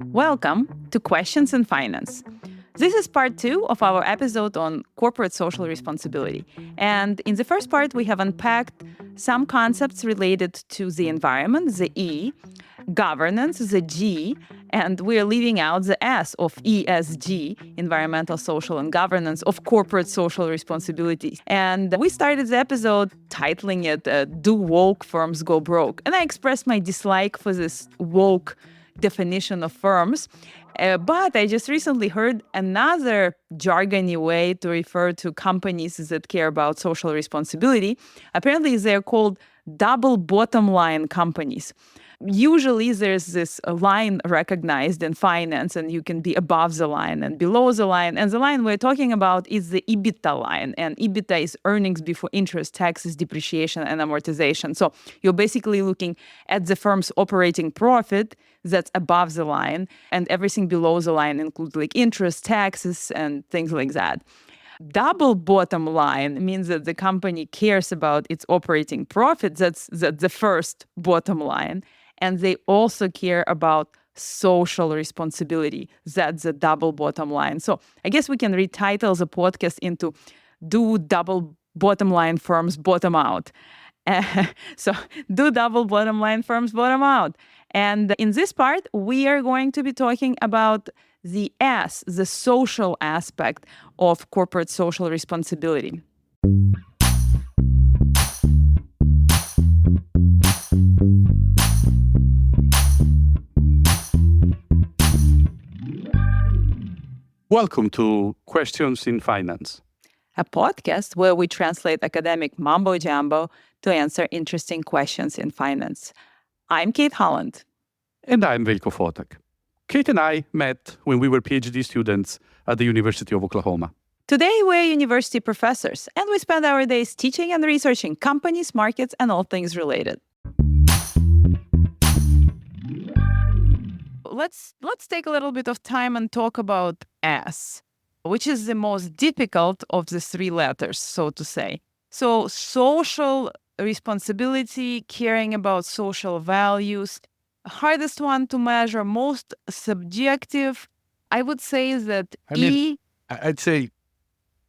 Welcome to Questions in Finance. This is part two of our episode on corporate social responsibility. And in the first part, we have unpacked some concepts related to the environment, the E, governance, the G, and we're leaving out the S of ESG, environmental, social, and governance of corporate social responsibility. And we started the episode titling it Do Woke Firms Go Broke? And I expressed my dislike for this woke definition of firms. But I just recently heard another jargony way to refer to companies that care about social responsibility. Apparently, they're called double bottom line companies. Usually, there's this line recognized in finance, and you can be above the line and below the line. And the line we're talking about is the EBITDA line. And EBITDA is earnings before interest, taxes, depreciation, and amortization. So you're basically looking at the firm's operating profit that's above the line, and everything below the line includes like interest, taxes, and things like that. Double bottom line means that the company cares about its operating profit. That's the first bottom line. And they also care about social responsibility. That's the double bottom line. So I guess we can retitle the podcast into Do Double Bottom Line Firms Bottom Out? So do double bottom line firms bottom out? And in this part, we are going to be talking about the S, the social aspect of corporate social responsibility. Welcome to Questions in Finance, A podcast where we translate academic mumbo jumbo to answer interesting questions in finance. I'm Kate Holland. and I'm Veljko Fotak. Kate and I met when we were PhD students at the University of Oklahoma. Today, we're university professors, and we spend our days teaching and researching companies, markets, and all things related. Let's take a little bit of time and talk about S, which is the most difficult of the three letters, so to say. So social responsibility, caring about social values, hardest one to measure, most subjective. I would say that I'd say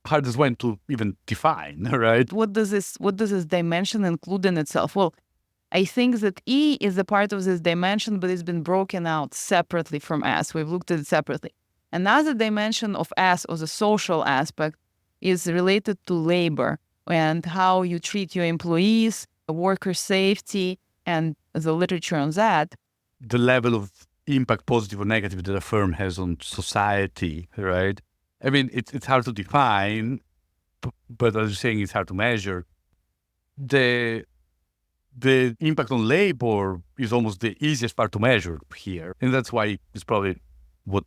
hardest one to even define, right? What does this dimension include in itself? Well, I think that E is a part of this dimension, but it's been broken out separately from S. We've looked at it separately. Another dimension of S, or the social aspect, is related to labor and how you treat your employees, worker safety, and the literature on that. The level of impact, positive or negative, that a firm has on society, right? I mean, it's hard to define, but as you're saying, it's hard to measure. The impact on labor is almost the easiest part to measure here. And that's why it's probably what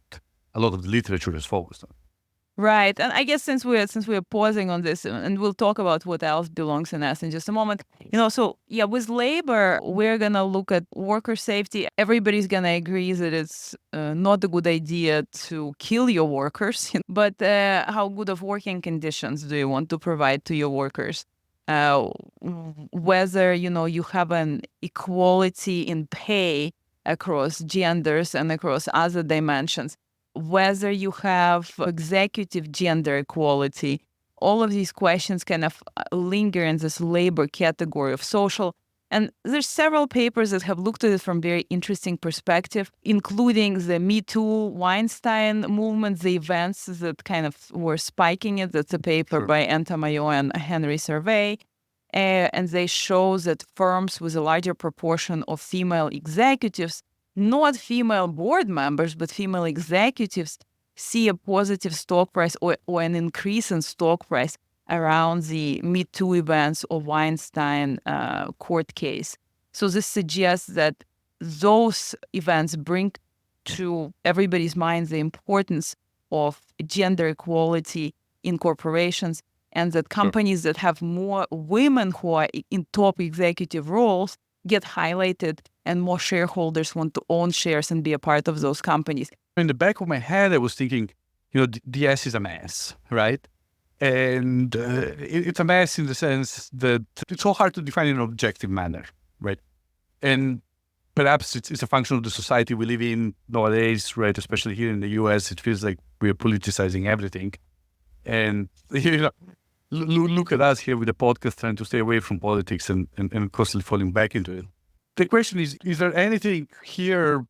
a lot of the literature is focused on. Right. And I guess since we're pausing on this, and we'll talk about what else belongs in S in just a moment, with labor, we're going to look at worker safety. Everybody's going to agree that it's not a good idea to kill your workers, but how good of working conditions do you want to provide to your workers? Whether, you have an equality in pay across genders and across other dimensions, whether you have executive gender equality. All of these questions kind of linger in this labor category of social. And there's several papers that have looked at it from very interesting perspective, including the Me Too Weinstein movement, the events that kind of were spiking it. That's a paper by Antamayo and Henry Survey. And they show that firms with a larger proportion of female executives, not female board members, but female executives, see a positive stock price or an increase in stock price around the Me Too events or Weinstein court case. So this suggests that those events bring to everybody's minds the importance of gender equality in corporations, and that companies that have more women who are in top executive roles get highlighted, and more shareholders want to own shares and be a part of those companies. In the back of my head, I was thinking, the S is a mess, right? And it's a mess in the sense that it's so hard to define in an objective manner, right? perhaps it's a function of the society we live in nowadays, right? Especially here in the US, it feels like we are politicizing everything. And look at us here with the podcast trying to stay away from politics and constantly falling back into it. The question is there anything here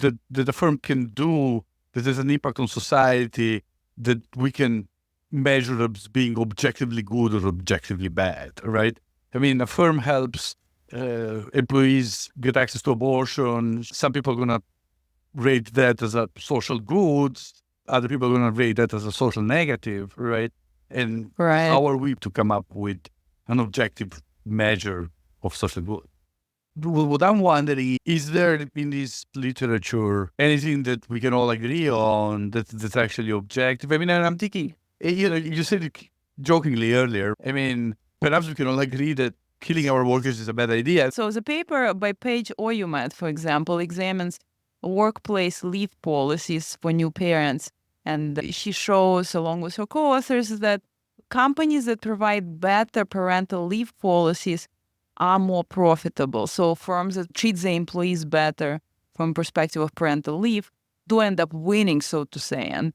that the firm can do that has an impact on society that we can measure as being objectively good or objectively bad, right? I mean, a firm helps employees get access to abortion. Some people are going to rate that as a social good. Other people are going to rate that as a social negative, right? And how are we to come up with an objective measure of social good? What I'm wondering, is there in this literature anything that we can all agree on that's actually objective? I mean, and I'm thinking, you said it jokingly earlier. I mean, perhaps we can all agree that killing our workers is a bad idea. So the paper by Paige Oyumet, for example, examines workplace leave policies for new parents. And she shows, along with her co-authors, that companies that provide better parental leave policies are more profitable. So firms that treat their employees better from perspective of parental leave do end up winning, so to say, and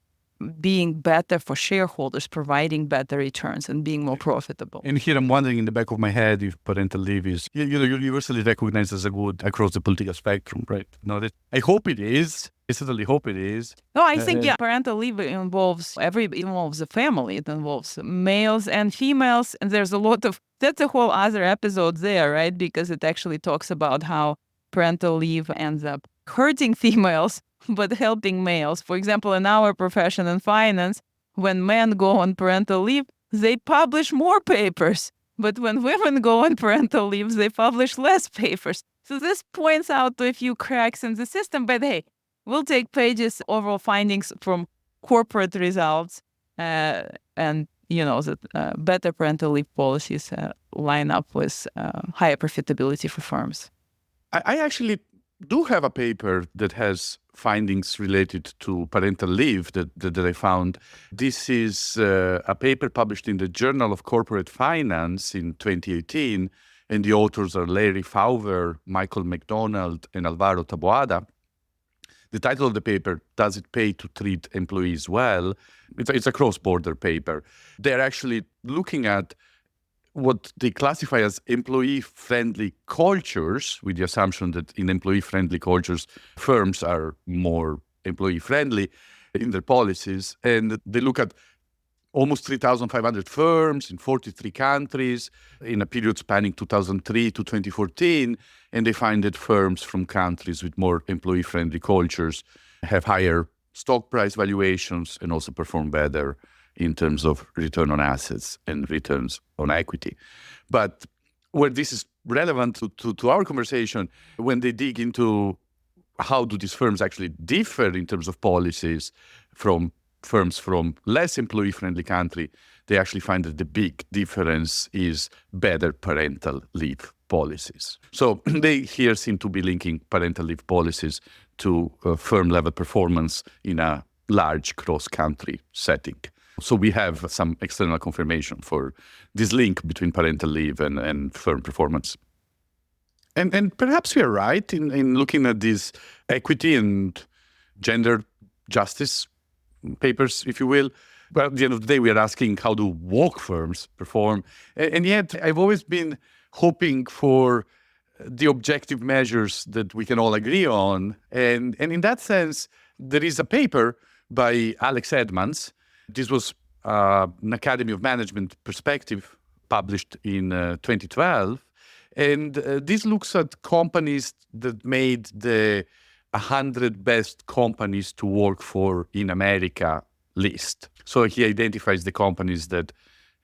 being better for shareholders, providing better returns and being more profitable. And here I'm wondering in the back of my head if parental leave is universally recognized as a good across the political spectrum, right? No, I hope it is. I certainly hope it is. No, I think, parental leave involves the family. It involves males and females. And there's that's a whole other episode there, right? Because it actually talks about how parental leave ends up hurting females, but helping males. For example, in our profession in finance, when men go on parental leave, they publish more papers. But when women go on parental leave, they publish less papers. So this points out to a few cracks in the system. But hey, we'll take Paige's overall findings from corporate results and, that better parental leave policies line up with higher profitability for firms. I actually do have a paper that has findings related to parental leave that I found. This is a paper published in the Journal of Corporate Finance in 2018, and the authors are Larry Fowler, Michael McDonald, and Alvaro Taboada. The title of the paper, Does It Pay to Treat Employees Well? It's a cross-border paper. They're actually looking at what they classify as employee-friendly cultures, with the assumption that in employee-friendly cultures, firms are more employee-friendly in their policies. And they look at almost 3,500 firms in 43 countries in a period spanning 2003 to 2014. And they find that firms from countries with more employee-friendly cultures have higher stock price valuations and also perform better in terms of return on assets and returns on equity. But where this is relevant to our conversation, when they dig into how do these firms actually differ in terms of policies from firms from less employee-friendly country, they actually find that the big difference is better parental leave policies. So they here seem to be linking parental leave policies to firm-level performance in a large cross-country setting. So we have some external confirmation for this link between parental leave and firm performance. And perhaps we are right in looking at these equity and gender justice papers, if you will. But at the end of the day, we are asking how do woke firms perform? And yet I've always been hoping for the objective measures that we can all agree on. And in that sense, there is a paper by Alex Edmonds. This was an Academy of Management perspective published in 2012. And this looks at companies that made the 100 best companies to work for in America list. So he identifies the companies that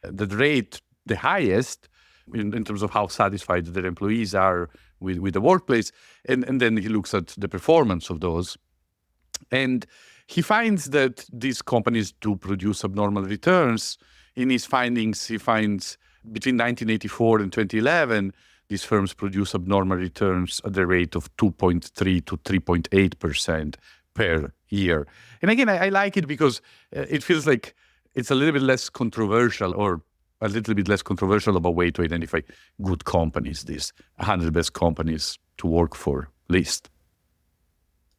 rate the highest in terms of how satisfied their employees are with the workplace. And then he looks at the performance of those. And he finds that these companies do produce abnormal returns. In his findings, he finds between 1984 and 2011, these firms produce abnormal returns at the rate of 2.3 to 3.8% per year. And again, I like it because it feels like it's a little bit less controversial or a little bit less controversial of a way to identify good companies, these 100 best companies to work for list.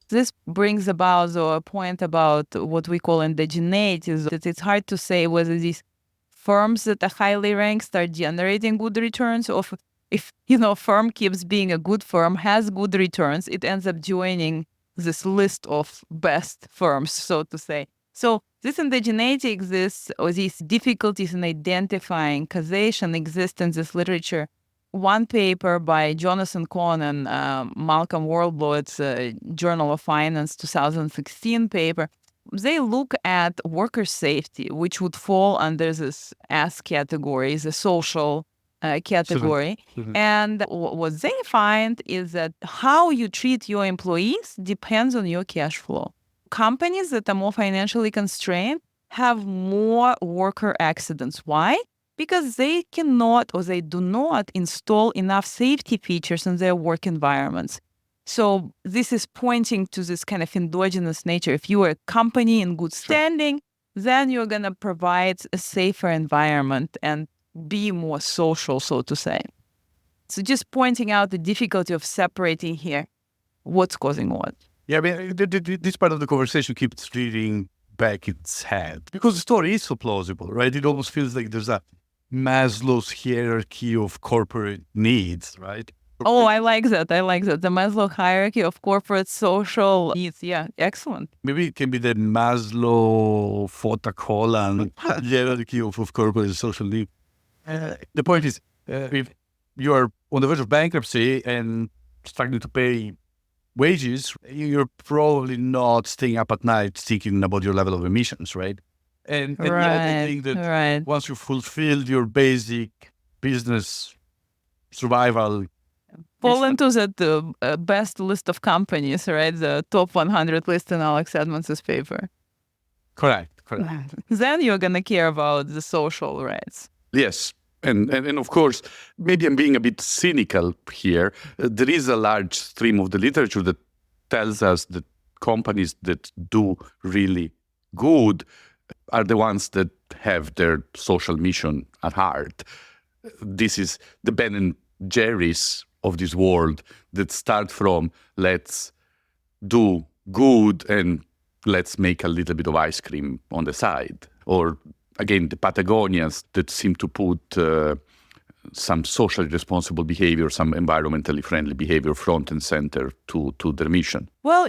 This brings about a point about what we call indigeneity, is that it's hard to say whether these firms that are highly ranked start generating good returns, or if firm keeps being a good firm, has good returns, it ends up joining this list of best firms, so to say. So this indigeneity exists, or these difficulties in identifying causation exist in this literature. One paper by Jonathan Cohn and Malcolm Wardlaw, it's a Journal of Finance 2016 paper. They look at worker safety, which would fall under this S category, the social category. Mhm. And what they find is that how you treat your employees depends on your cash flow. Companies that are more financially constrained have more worker accidents. Why? Because they cannot or they do not install enough safety features in their work environments. So this is pointing to this kind of endogenous nature. If you are a company in good standing, then you're going to provide a safer environment and be more social, so to say. So just pointing out the difficulty of separating here what's causing what. Yeah, I mean, this part of the conversation keeps reading back its head because the story is so plausible, right? It almost feels like there's a Maslow's hierarchy of corporate needs, right? Oh, I like that. The Maslow hierarchy of corporate social needs. Yeah, excellent. Maybe it can be the Maslow-Fotak-Holland hierarchy of corporate social needs. The point is, if you are on the verge of bankruptcy and struggling to pay wages, you're probably not staying up at night thinking about your level of emissions, right? And yet I think that once you fulfilled your basic business survival, fall into the best list of companies, right? The top 100 list in Alex Edmonds' paper. Correct. Then you're going to care about the social rights. Yes. And of course, maybe I'm being a bit cynical here. There is a large stream of the literature that tells us that companies that do really good are the ones that have their social mission at heart. This is the Ben and Jerry's of this world that start from let's do good and let's make a little bit of ice cream on the side. Or again, the Patagonians that seem to put some socially responsible behavior, some environmentally friendly behavior front and center to their mission. Well,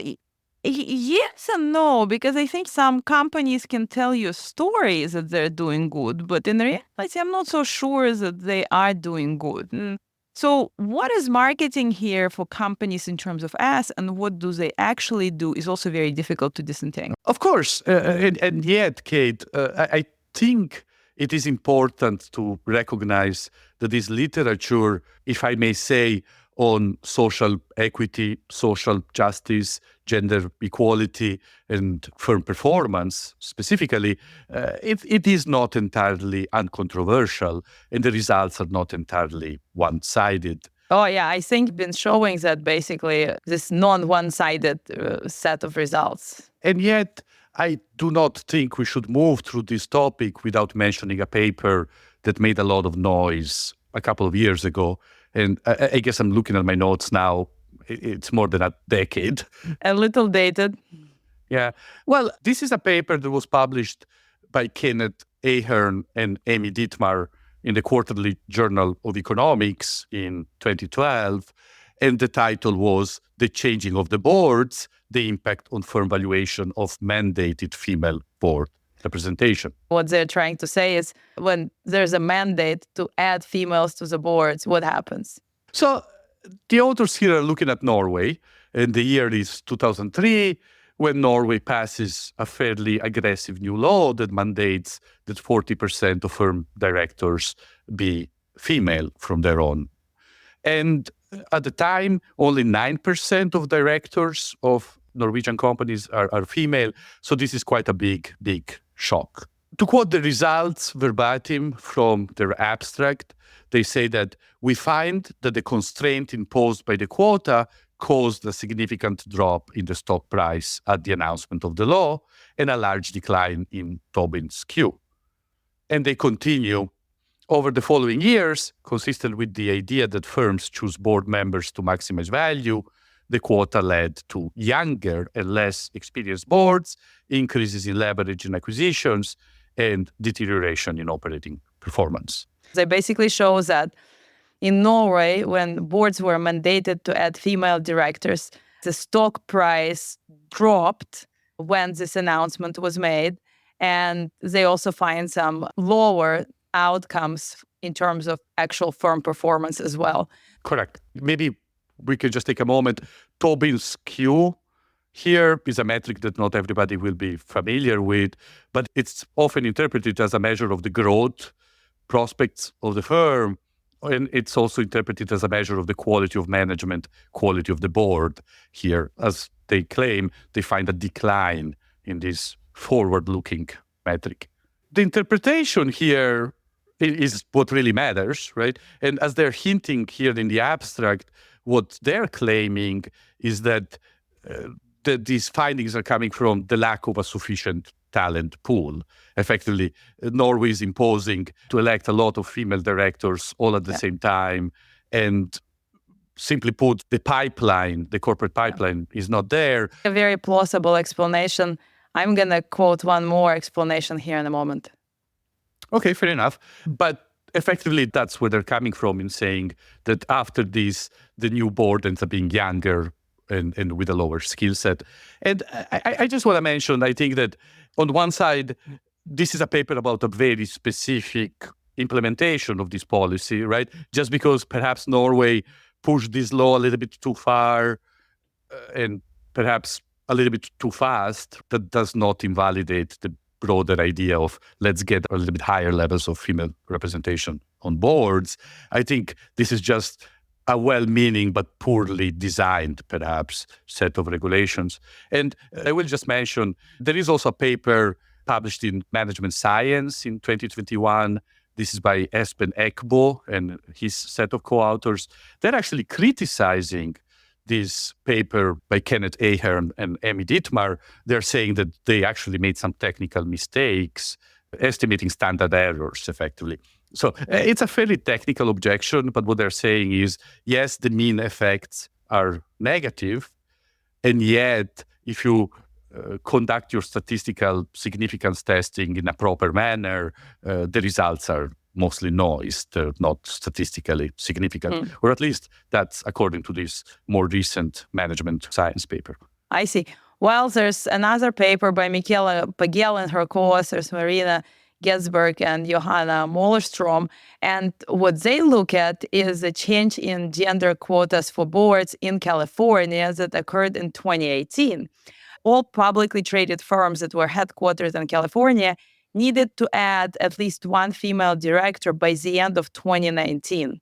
yes and no, because I think some companies can tell you stories that they're doing good, but in reality, I'm not so sure that they are doing good. So what is marketing here for companies in terms of us, and what do they actually do is also very difficult to disentangle. Of course, and yet, Kate, I think it is important to recognize that this literature, if I may say, on social equity, social justice, gender equality, and firm performance specifically, it is not entirely uncontroversial, and the results are not entirely one-sided. Oh, yeah, I think been showing that basically this non-one-sided set of results. And yet, I do not think we should move through this topic without mentioning a paper that made a lot of noise a couple of years ago. And I guess I'm looking at my notes now. It's more than a decade. A little dated. Yeah. Well, this is a paper that was published by Kenneth Ahern and Amy Dittmar in the Quarterly Journal of Economics in 2012. And the title was The Changing of the Boards, the Impact on Firm Valuation of Mandated Female Board Representation. What they're trying to say is when there's a mandate to add females to the boards, what happens? So the authors here are looking at Norway, and the year is 2003, when Norway passes a fairly aggressive new law that mandates that 40% of firm directors be female from their own. And at the time, only 9% of directors of Norwegian companies are female. So this is quite a big shock. To quote the results verbatim from their abstract, they say that we find that the constraint imposed by the quota caused a significant drop in the stock price at the announcement of the law and a large decline in Tobin's Q. And they continue, over the following years, consistent with the idea that firms choose board members to maximize value, the quota led to younger and less experienced boards, increases in leverage in acquisitions, and deterioration in operating performance. They basically shows that in Norway, when boards were mandated to add female directors, the stock price dropped when this announcement was made. And they also find some lower outcomes in terms of actual firm performance as well. Correct. Maybe we could just take a moment. Tobin's Q here is a metric that not everybody will be familiar with, but it's often interpreted as a measure of the growth prospects of the firm. And it's also interpreted as a measure of the quality of management, quality of the board here. As they claim, they find a decline in this forward-looking metric. The interpretation here is what really matters, right? And as they're hinting here in the abstract, what they're claiming is that these findings are coming from the lack of a sufficient talent pool. Effectively, Norway is imposing to elect a lot of female directors all at the same time. And simply put, the pipeline, the corporate pipeline is not there. A very plausible explanation. I'm going to quote one more explanation here in a moment. Okay, fair enough. But effectively, that's where they're coming from in saying that after this, the new board ends up being younger and with a lower skill set. And I just want to mention, I think that on one side, this is a paper about a very specific implementation of this policy, right? Just because perhaps Norway pushed this law a little bit too far and perhaps a little bit too fast, that does not invalidate the broader idea of let's get a little bit higher levels of female representation on boards. I think this is just a well-meaning but poorly designed, perhaps, set of regulations. And I will just mention, there is also a paper published in Management Science in 2021. This is by Espen Eckbo and his set of co-authors. They're actually criticizing this paper by Kenneth Ahern and Emmy Dittmar. They're saying that they actually made some technical mistakes, estimating standard errors, effectively. So it's a fairly technical objection, but what they're saying is, yes, the mean effects are negative, and yet if you conduct your statistical significance testing in a proper manner, the results are mostly noise. They're not statistically significant, or at least that's according to this more recent management science paper. I see. Well, there's another paper by Michaela Pagel and her co-authors, Marina Getzberg and Johanna Mollerstrom. And what they look at is a change in gender quotas for boards in California that occurred in 2018. All publicly traded firms that were headquartered in California needed to add at least one female director by the end of 2019.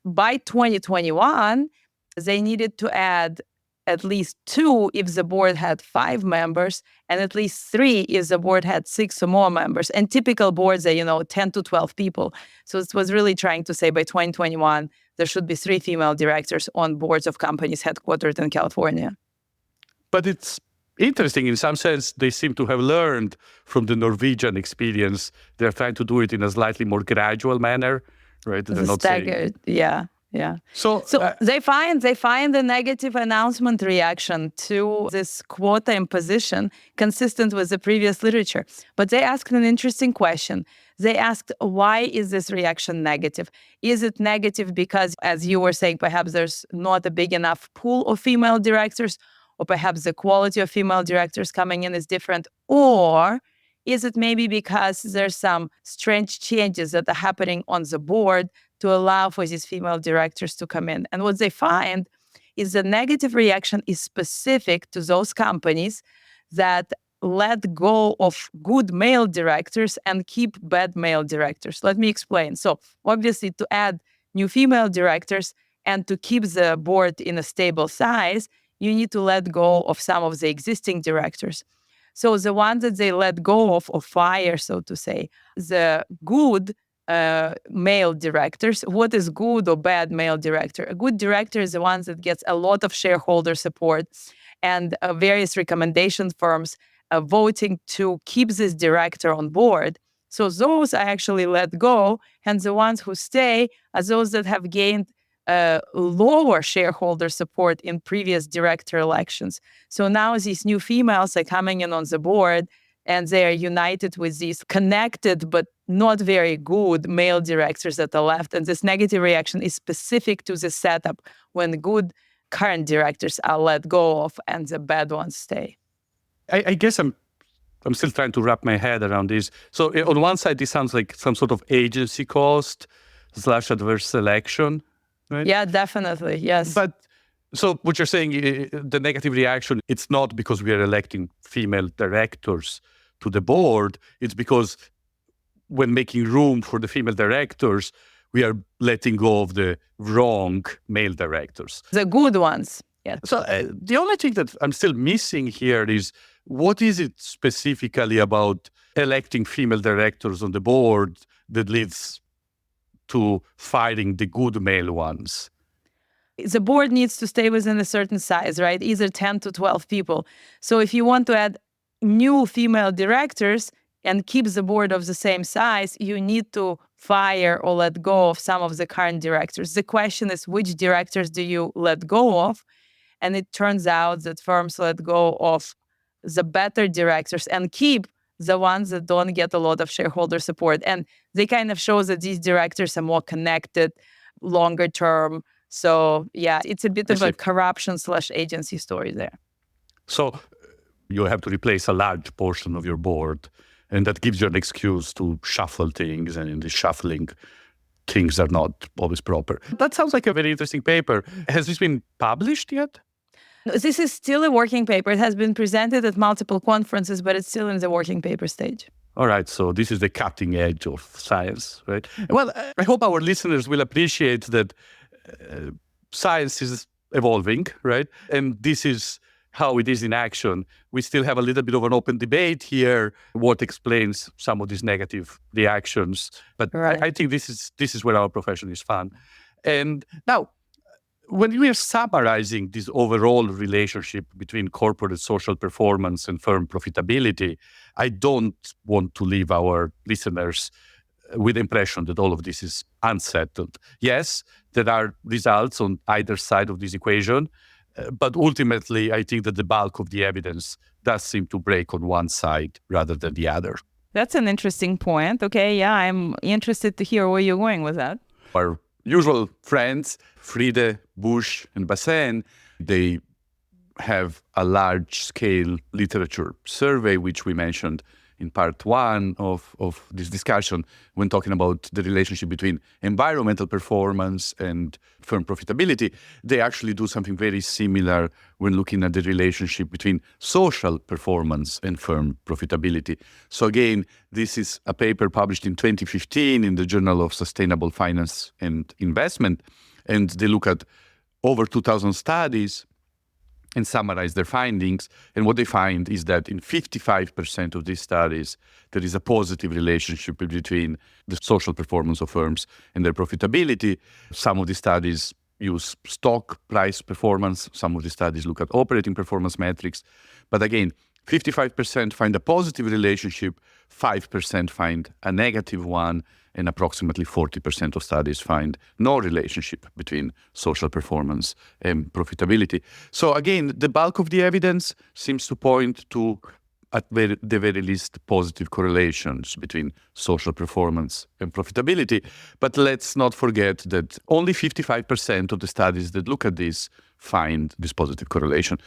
By 2021, they needed to add at least two if the board had 5 members, and at least 3 if the board had 6 or more members. And typical boards are, 10 to 12 people. So it was really trying to say by 2021, there should be 3 female directors on boards of companies headquartered in California. But it's interesting, in some sense, they seem to have learned from the Norwegian experience. They're trying to do it in a slightly more gradual manner, right? They're not staggered, yeah. So they find the negative announcement reaction to this quota imposition consistent with the previous literature. But they asked an interesting question. They asked, why is this reaction negative? Is it negative because, as you were saying, perhaps there's not a big enough pool of female directors, or perhaps the quality of female directors coming in is different? Or is it maybe because there's some strange changes that are happening on the board to allow for these female directors to come in? And what they find is the negative reaction is specific to those companies that let go of good male directors and keep bad male directors. Let me explain. So obviously, to add new female directors and to keep the board in a stable size, you need to let go of some of the existing directors. So the ones that they let go of or fire, so to say, the good male directors. What is good or bad male director? A good director is the one that gets a lot of shareholder support and various recommendation firms voting to keep this director on board. So those are actually let go, and the ones who stay are those that have gained lower shareholder support in previous director elections. So now these new females are coming in on the board, and they are united with these connected but not very good male directors at the left. And this negative reaction is specific to the setup when good current directors are let go of and the bad ones stay. I guess I'm still trying to wrap my head around this. So on one side, this sounds like some sort of agency cost / adverse selection, right? Yeah, definitely. Yes. But so what you're saying, the negative reaction, it's not because we are electing female directors to the board. It's because when making room for the female directors, we are letting go of the wrong male directors. The good ones. Yeah. So the only thing that I'm still missing here is what is it specifically about electing female directors on the board that leads to firing the good male ones? The board needs to stay within a certain size, right? Either 10 to 12 people. So if you want to add new female directors and keep the board of the same size, you need to fire or let go of some of the current directors. The question is, which directors do you let go of? And it turns out that firms let go of the better directors and keep the ones that don't get a lot of shareholder support. And they kind of show that these directors are more connected, longer term. So yeah, it's a bit of a corruption / agency story there. So you have to replace a large portion of your board, and that gives you an excuse to shuffle things, and in the shuffling, things are not always proper. That sounds like a very interesting paper. Has this been published yet? This is still a working paper. It has been presented at multiple conferences, but it's still in the working paper stage. All right, so this is the cutting edge of science, right? Well, I hope our listeners will appreciate that science is evolving, right? And this is how it is in action. We still have a little bit of an open debate here, what explains some of these negative reactions. But right. I think this is where our profession is fun. And now, when we are summarizing this overall relationship between corporate social performance and firm profitability, I don't want to leave our listeners with the impression that all of this is unsettled. Yes, there are results on either side of this equation, but ultimately, I think that the bulk of the evidence does seem to break on one side rather than the other. That's an interesting point. Okay, yeah, I'm interested to hear where you're going with that. Our usual friends, Friede, Bush, and Bassin, they have a large-scale literature survey, which we mentioned in part one of this discussion when talking about the relationship between environmental performance and firm profitability. They actually do something very similar when looking at the relationship between social performance and firm profitability. So again, this is a paper published in 2015 in the Journal of Sustainable Finance and Investment, and they look at over 2,000 studies and summarize their findings. And what they find is that in 55% of these studies, there is a positive relationship between the social performance of firms and their profitability. Some of the studies use stock price performance. Some of the studies look at operating performance metrics. But again, 55% find a positive relationship, 5% find a negative one, and approximately 40% of studies find no relationship between social performance and profitability. So again, the bulk of the evidence seems to point to, at the very least, positive correlations between social performance and profitability. But let's not forget that only 55% of the studies that look at this find this positive correlation.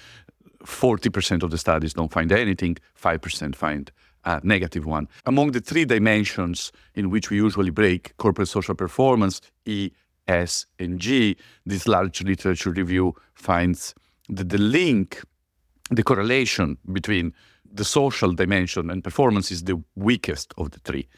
40% of the studies don't find anything, 5% find a negative one. Among the three dimensions in which we usually break corporate social performance, E, S, and G, this large literature review finds that the link, the correlation between the social dimension and performance is the weakest of the three.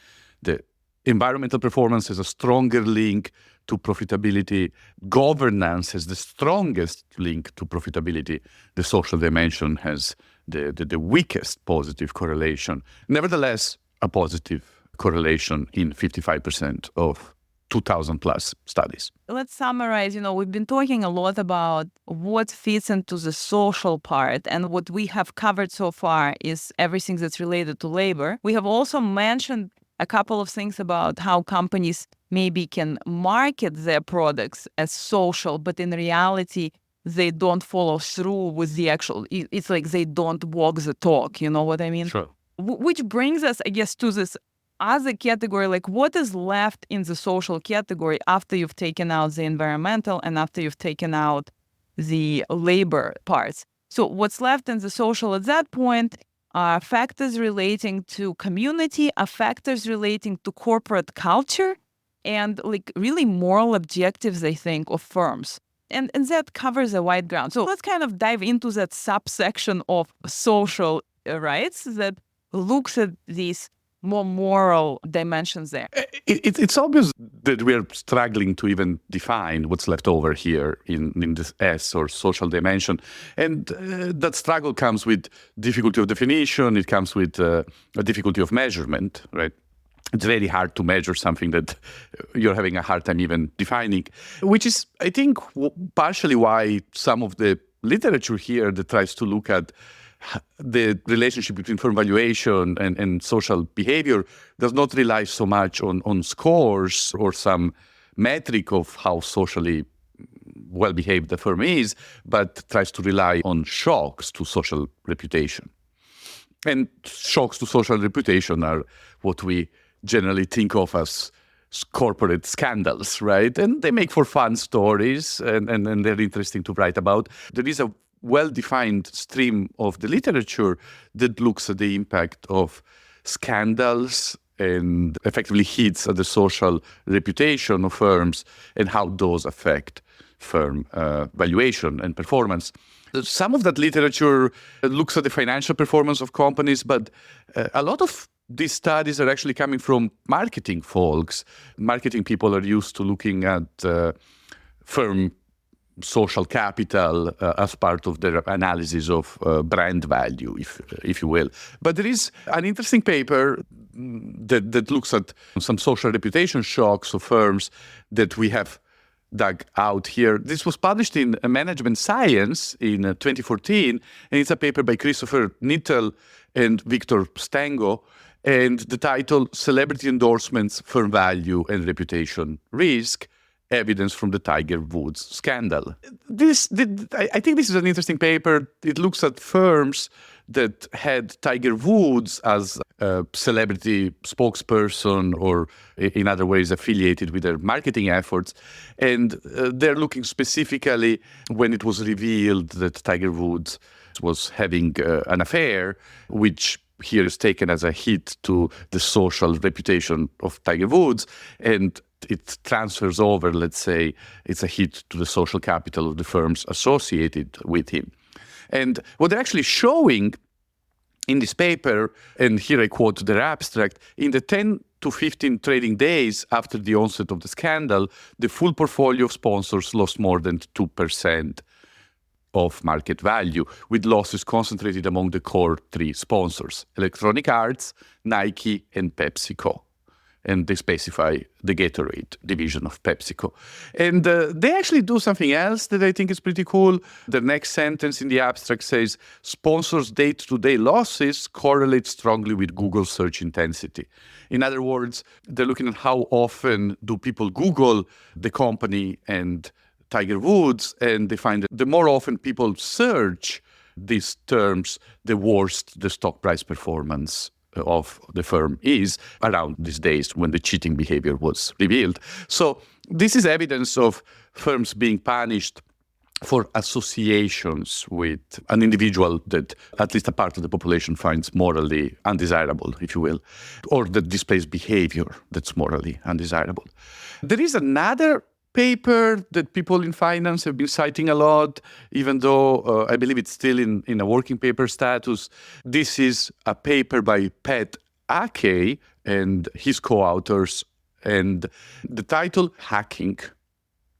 The environmental performance has a stronger link to profitability. Governance has the strongest link to profitability. The social dimension has the weakest positive correlation. Nevertheless, a positive correlation in 55% of 2,000 plus studies. Let's summarize. We've been talking a lot about what fits into the social part, and what we have covered so far is everything that's related to labor. We have also mentioned a couple of things about how companies maybe can market their products as social, but in reality, they don't follow through with the actual, it's like they don't walk the talk, you know what I mean? Sure. Which brings us, I guess, to this other category, like what is left in the social category after you've taken out the environmental and after you've taken out the labor parts. So what's left in the social at that point are factors relating to community, are factors relating to corporate culture, and like really moral objectives, I think, of firms. And that covers a wide ground. So let's kind of dive into that subsection of social rights that looks at these more moral dimensions there. It's obvious that we are struggling to even define what's left over here in this S or social dimension. And that struggle comes with difficulty of definition. It comes with a difficulty of measurement, right? It's very hard to measure something that you're having a hard time even defining, which is, I think, partially why some of the literature here that tries to look at the relationship between firm valuation and social behavior does not rely so much on scores or some metric of how socially well-behaved the firm is, but tries to rely on shocks to social reputation. And shocks to social reputation are what we generally think of as corporate scandals, right? And they make for fun stories and they're interesting to write about. There is a well-defined stream of the literature that looks at the impact of scandals and effectively hits at the social reputation of firms and how those affect firm valuation and performance. Some of that literature looks at the financial performance of companies, but a lot of these studies are actually coming from marketing folks. Marketing people are used to looking at firm social capital as part of their analysis of brand value, if you will. But there is an interesting paper that looks at some social reputation shocks of firms that we have dug out here. This was published in Management Science in 2014, and it's a paper by Christopher Nittel and Victor Stengo, and the title, Celebrity Endorsements, Firm Value and Reputation Risk, Evidence from the Tiger Woods Scandal. I think this is an interesting paper. It looks at firms that had Tiger Woods as a celebrity spokesperson or in other ways affiliated with their marketing efforts. And they're looking specifically when it was revealed that Tiger Woods was having an affair, which here is taken as a hit to the social reputation of Tiger Woods, and it transfers over, let's say, it's a hit to the social capital of the firms associated with him. And what they're actually showing in this paper, and here I quote their abstract, in the 10 to 15 trading days after the onset of the scandal, the full portfolio of sponsors lost more than 2% of market value, with losses concentrated among the core three sponsors, Electronic Arts, Nike, and PepsiCo. And they specify the Gatorade division of PepsiCo. And they actually do something else that I think is pretty cool. The next sentence in the abstract says, sponsors' day-to-day losses correlate strongly with Google search intensity. In other words, they're looking at how often do people Google the company and Tiger Woods, and they find that the more often people search these terms, the worse the stock price performance of the firm is around these days when the cheating behavior was revealed. So this is evidence of firms being punished for associations with an individual that at least a part of the population finds morally undesirable, if you will, or that displays behavior that's morally undesirable. There is another paper that people in finance have been citing a lot, even though I believe it's still in a working paper status. This is a paper by Pat Ake and his co-authors, and the title, Hacking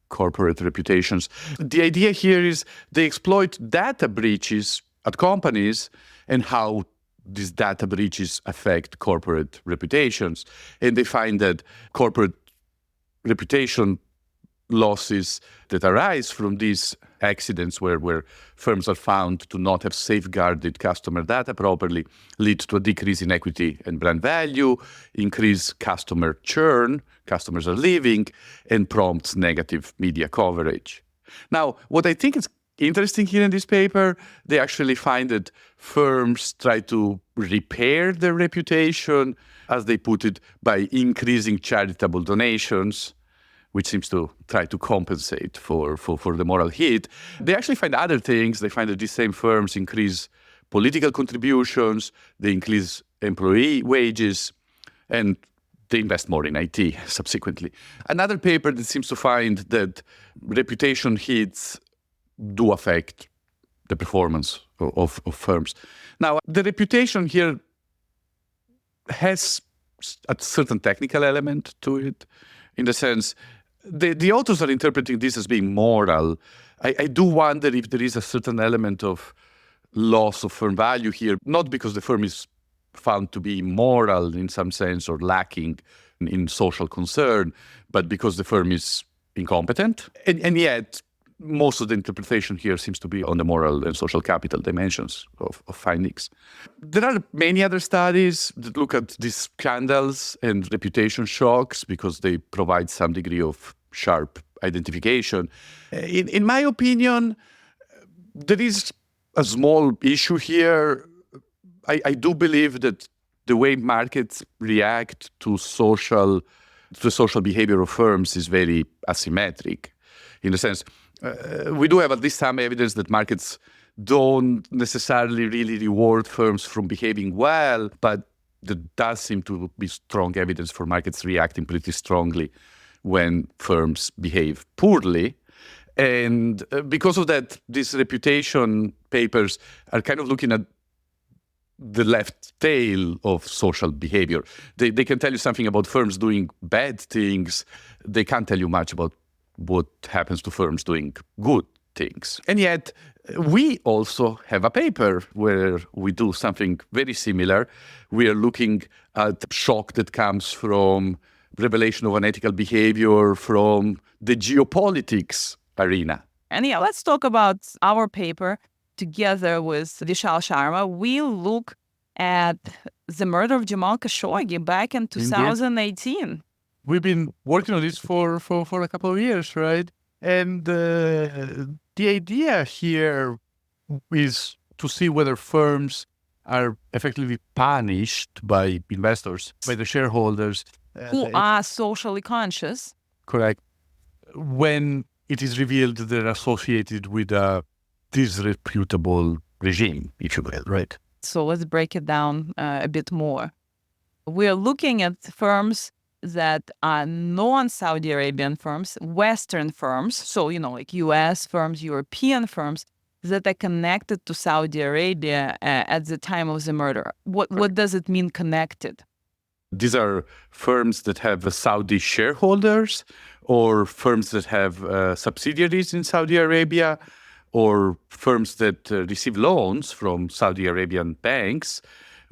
Corporate Reputations. The idea here is they exploit data breaches at companies and how these data breaches affect corporate reputations. And they find that corporate reputation losses that arise from these accidents where firms are found to not have safeguarded customer data properly lead to a decrease in equity and brand value, increase customer churn, customers are leaving, and prompts negative media coverage. Now, what I think is interesting here in this paper, they actually find that firms try to repair their reputation, as they put it, by increasing charitable donations, which seems to try to compensate for the moral hit. They actually find other things. They find that these same firms increase political contributions, they increase employee wages, and they invest more in IT subsequently. Another paper that seems to find that reputation hits do affect the performance of firms. Now, the reputation here has a certain technical element to it, in the sense the authors are interpreting this as being moral. I do wonder if there is a certain element of loss of firm value here, not because the firm is found to be immoral in some sense or lacking in social concern, but because the firm is incompetent. And yet, most of the interpretation here seems to be on the moral and social capital dimensions of findings. There are many other studies that look at these scandals and reputation shocks because they provide some degree of sharp identification. In my opinion, there is a small issue here. I do believe that the way markets react to the social behavior of firms is very asymmetric. In the sense, we do have at least some evidence that markets don't necessarily really reward firms from behaving well, but there does seem to be strong evidence for markets reacting pretty strongly when firms behave poorly. And because of that, these reputation papers are kind of looking at the left tail of social behavior. They can tell you something about firms doing bad things. They can't tell you much about what happens to firms doing good things. And yet, we also have a paper where we do something very similar. We are looking at shock that comes from revelation of unethical behavior from the geopolitics arena. And yeah, let's talk about our paper together with Vishal Sharma. We look at the murder of Jamal Khashoggi back in 2018. We've been working on this for a couple of years, right? And the idea here is to see whether firms are effectively punished by investors, by the shareholders. Who are socially conscious. Correct. When it is revealed they're associated with a disreputable regime, if you will, right? So let's break it down a bit more. We're looking at firms that are non-Saudi Arabian firms, Western firms, so, like US firms, European firms that are connected to Saudi Arabia at the time of the murder. What does it mean connected? These are firms that have Saudi shareholders or firms that have subsidiaries in Saudi Arabia or firms that receive loans from Saudi Arabian banks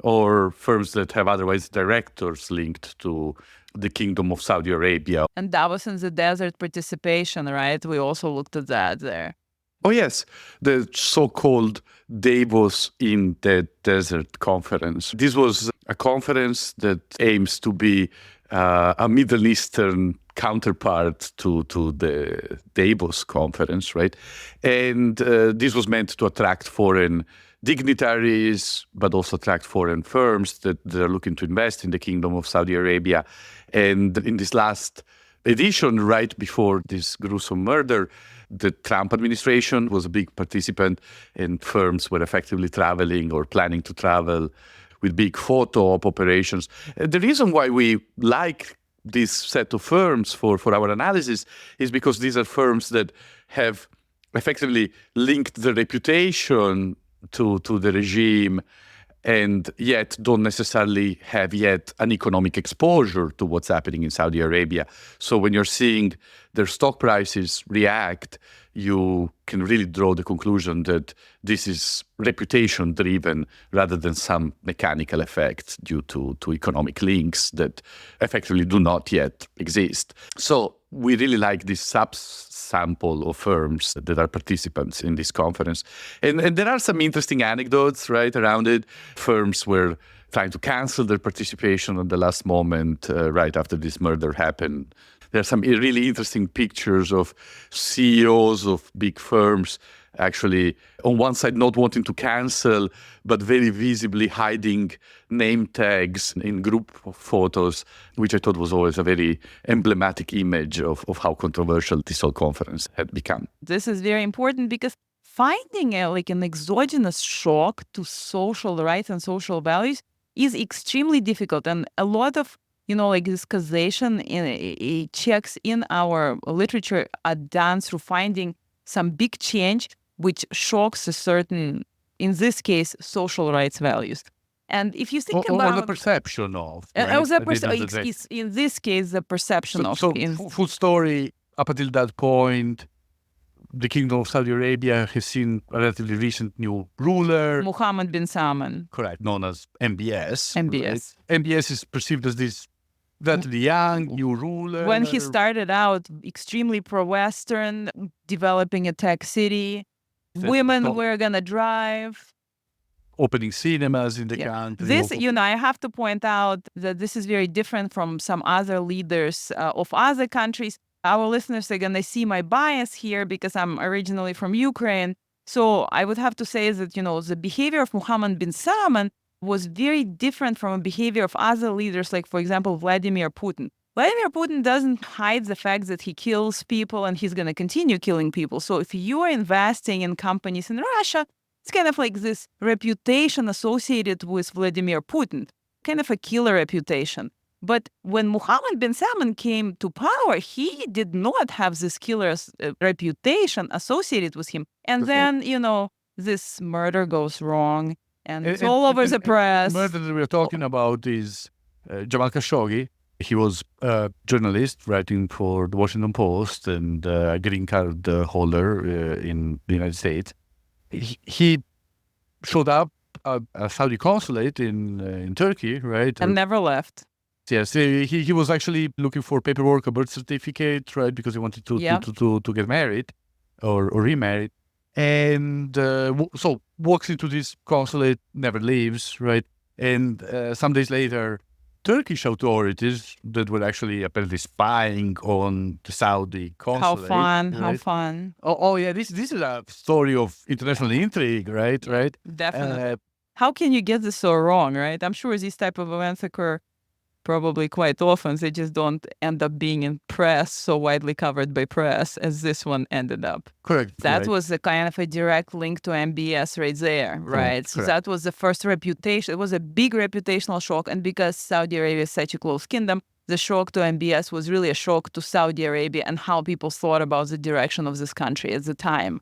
or firms that have otherwise directors linked to the Kingdom of Saudi Arabia. And Davos in the Desert participation, right? We also looked at that there. Oh, yes, the so-called Davos in the Desert conference. This was a conference that aims to be a Middle Eastern counterpart to the Davos conference, right? And this was meant to attract foreign dignitaries, but also attract foreign firms that are looking to invest in the Kingdom of Saudi Arabia. And in this last edition, right before this gruesome murder, the Trump administration was a big participant, and firms were effectively traveling or planning to travel with big photo op operations. The reason why we like this set of firms for our analysis is because these are firms that have effectively linked the reputation to the regime and yet don't necessarily have yet an economic exposure to what's happening in Saudi Arabia. So when you're seeing their stock prices react, you can really draw the conclusion that this is reputation driven rather than some mechanical effect due to economic links that effectively do not yet exist. So we really like this sample of firms that are participants in this conference. And there are some interesting anecdotes, right, around it. Firms were trying to cancel their participation at the last moment, right after this murder happened. There are some really interesting pictures of CEOs of big firms actually, on one side, not wanting to cancel, but very visibly hiding name tags in group photos, which I thought was always a very emblematic image of how controversial this whole conference had become. This is very important because finding an exogenous shock to social rights and social values is extremely difficult. And a lot of this causation checks in our literature are done through finding some big change which shocks a certain, in this case, social rights values. And if you think about... Or the perception of. In this case, the perception of... So full story, up until that point, the Kingdom of Saudi Arabia has seen a relatively recent new ruler. Mohammed bin Salman. Correct, known as MBS. MBS. Right? MBS is perceived as this relatively young new ruler. When he started out, extremely pro-Western, developing a tech city. Women were going to drive. Opening cinemas in the country. This, I have to point out that this is very different from some other leaders of other countries. Our listeners are going to see my bias here because I'm originally from Ukraine. So I would have to say that, the behavior of Mohammed bin Salman was very different from the behavior of other leaders, like, for example, Vladimir Putin. Vladimir Putin doesn't hide the fact that he kills people and he's going to continue killing people. So if you are investing in companies in Russia, it's kind of like this reputation associated with Vladimir Putin, kind of a killer reputation. But when Mohammed bin Salman came to power, he did not have this killer reputation associated with him. And then, this murder goes wrong and it's all over the press. The murder that we're talking about is Jamal Khashoggi. He was a journalist writing for the Washington Post and a green card holder in the United States. He showed up at a Saudi consulate in Turkey, right? And never left. Yes, he was actually looking for paperwork, a birth certificate, right? Because he wanted to get married or remarried. And so walks into this consulate, never leaves, right? And some days later, Turkish authorities that were actually apparently spying on the Saudi consulate. How fun. Oh yeah, this is a story of international intrigue, right? Definitely. How can you get this so wrong, right? I'm sure these type of events occur probably quite often. They just don't end up being in press, so widely covered by press as this one ended up. Correct. That was a kind of a direct link to MBS right there, right? So that was the first reputation. It was a big reputational shock. And because Saudi Arabia is such a close kingdom, the shock to MBS was really a shock to Saudi Arabia and how people thought about the direction of this country at the time.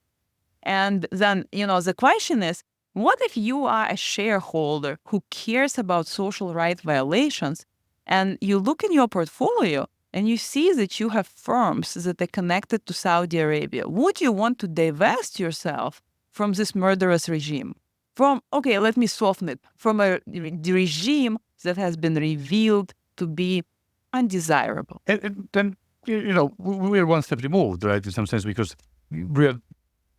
And then, the question is, what if you are a shareholder who cares about social rights violations and you look in your portfolio and you see that you have firms that are connected to Saudi Arabia? Would you want to divest yourself from this murderous regime? Let me soften it. From a regime that has been revealed to be undesirable. And then, we're one step removed, right, in some sense, because we are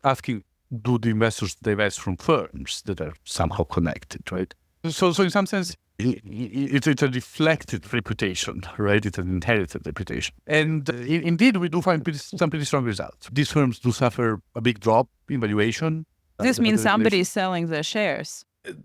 asking, do the investors divest from firms that are somehow connected, right? So in some sense, it's a reflected reputation, right? It's an inherited reputation. And indeed, we do find some pretty strong results. These firms do suffer a big drop in valuation. This means somebody is selling their shares.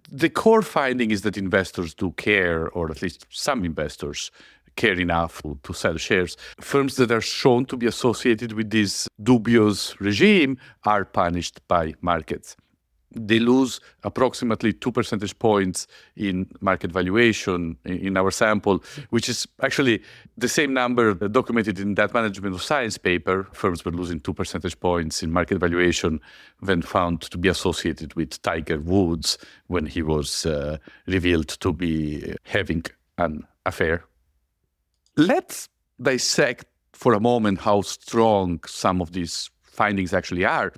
The core finding is that investors do care, or at least some investors care enough to sell shares. Firms that are shown to be associated with this dubious regime are punished by markets. They lose approximately 2 percentage points in market valuation in our sample, which is actually the same number documented in that Management of Science paper. Firms were losing 2 percentage points in market valuation when found to be associated with Tiger Woods when he was revealed to be having an affair. Let's dissect for a moment how strong some of these findings actually are.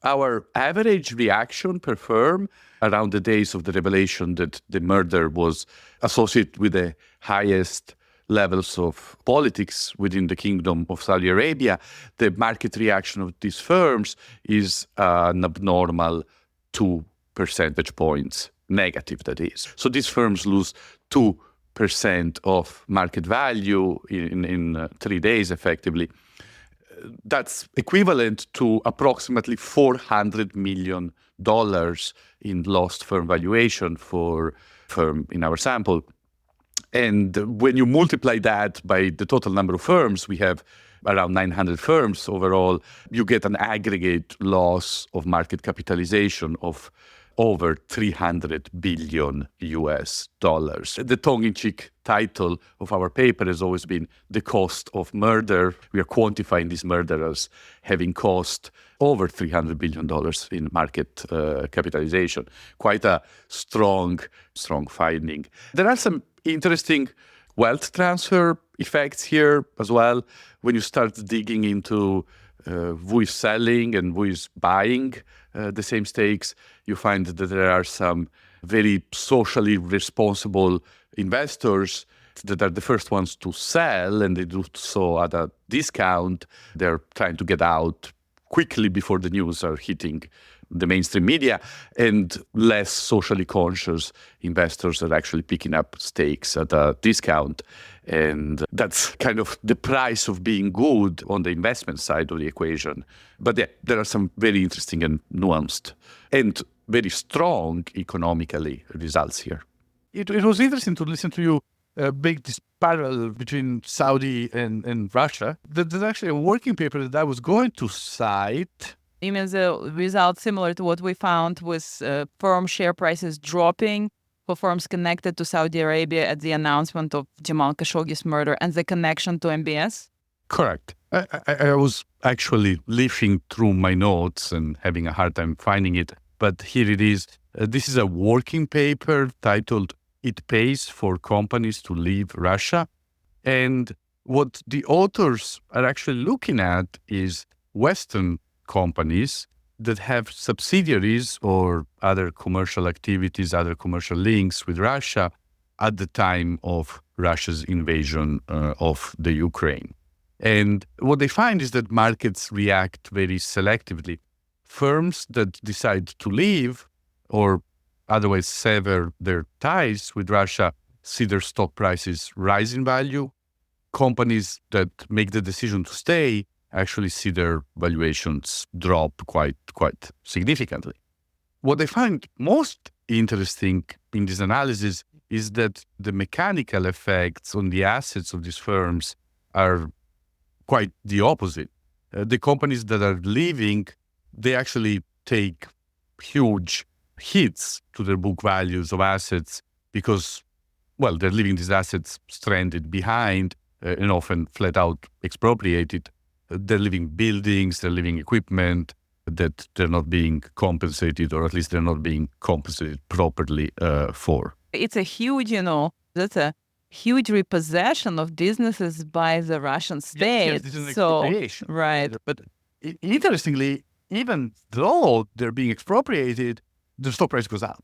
Our average reaction per firm around the days of the revelation that the murder was associated with the highest levels of politics within the Kingdom of Saudi Arabia, the market reaction of these firms is an abnormal 2 percentage points negative, that is. So these firms lose 2% of market value in 3 days, effectively. That's equivalent to approximately $400 million in lost firm valuation for firm in our sample. And when you multiply that by the total number of firms, we have around 900 firms overall, you get an aggregate loss of market capitalization of over $300 billion US dollars. The tongue-in-cheek title of our paper has always been The Cost of Murder. We are quantifying this murder as having cost over $300 billion in market capitalization. Quite a strong finding. There are some interesting wealth transfer effects here as well. When you start digging into who is selling and who is buying the same stakes, you find that there are some very socially responsible investors that are the first ones to sell, and they do so at a discount. They're trying to get out quickly before the news are hitting the mainstream media, and less socially conscious investors are actually picking up stakes at a discount. And that's kind of the price of being good on the investment side of the equation. But yeah, there are some very interesting and nuanced and very strong economically results here. It was interesting to listen to you make this parallel between Saudi and Russia. There's actually a working paper that I was going to cite. You mean the result similar to what we found with firm share prices dropping for firms connected to Saudi Arabia at the announcement of Jamal Khashoggi's murder and the connection to MBS? Correct. I was actually leafing through my notes and having a hard time finding it, but here it is. This is a working paper titled "It Pays for Companies to Leave Russia." And what the authors are actually looking at is Western companies that have subsidiaries or other commercial activities, other commercial links with Russia at the time of Russia's invasion of the Ukraine. And what they find is that markets react very selectively. Firms that decide to leave or otherwise sever their ties with Russia see their stock prices rise in value. Companies that make the decision to stay actually see their valuations drop quite significantly. What I find most interesting in this analysis is that the mechanical effects on the assets of these firms are quite the opposite. The companies that are leaving, they actually take huge hits to their book values of assets because, well, they're leaving these assets stranded behind and often flat out expropriated. They're leaving buildings, they're leaving equipment that they're not being compensated, or at least they're not being compensated properly for. It's a huge, that's a huge repossession of businesses by the Russian state. Yes, this is an expropriation. Right. But interestingly, even though they're being expropriated, the stock price goes up,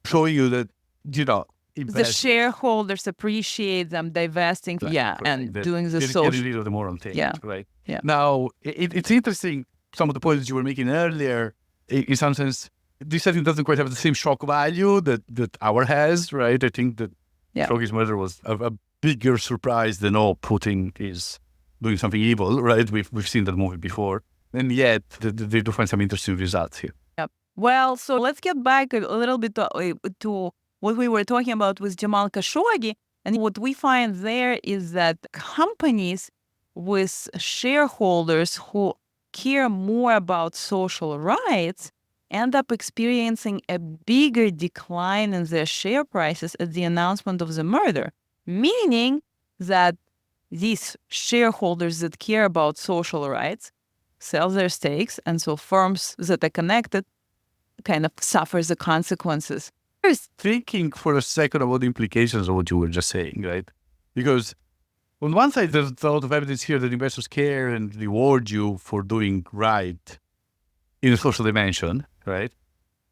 showing you that, the shareholders appreciate them divesting, and doing the social. Getting rid of the moral taint, right? Yeah. Now, it's interesting, some of the points you were making earlier, in some sense, this setting doesn't quite have the same shock value that our has, right? I think that Khashoggi's murder was a bigger surprise than, Putin is doing something evil, right? We've seen that movie before. And yet, they do find some interesting results here. Yep. Well, so let's get back a little bit to what we were talking about with Jamal Khashoggi. And what we find there is that companies with shareholders who care more about social rights end up experiencing a bigger decline in their share prices at the announcement of the murder, meaning that these shareholders that care about social rights sell their stakes, and so firms that are connected kind of suffer the consequences. I was thinking for a second about the implications of what you were just saying, right? Because On one side, there's a lot of evidence here that investors care and reward you for doing right in a social dimension, right?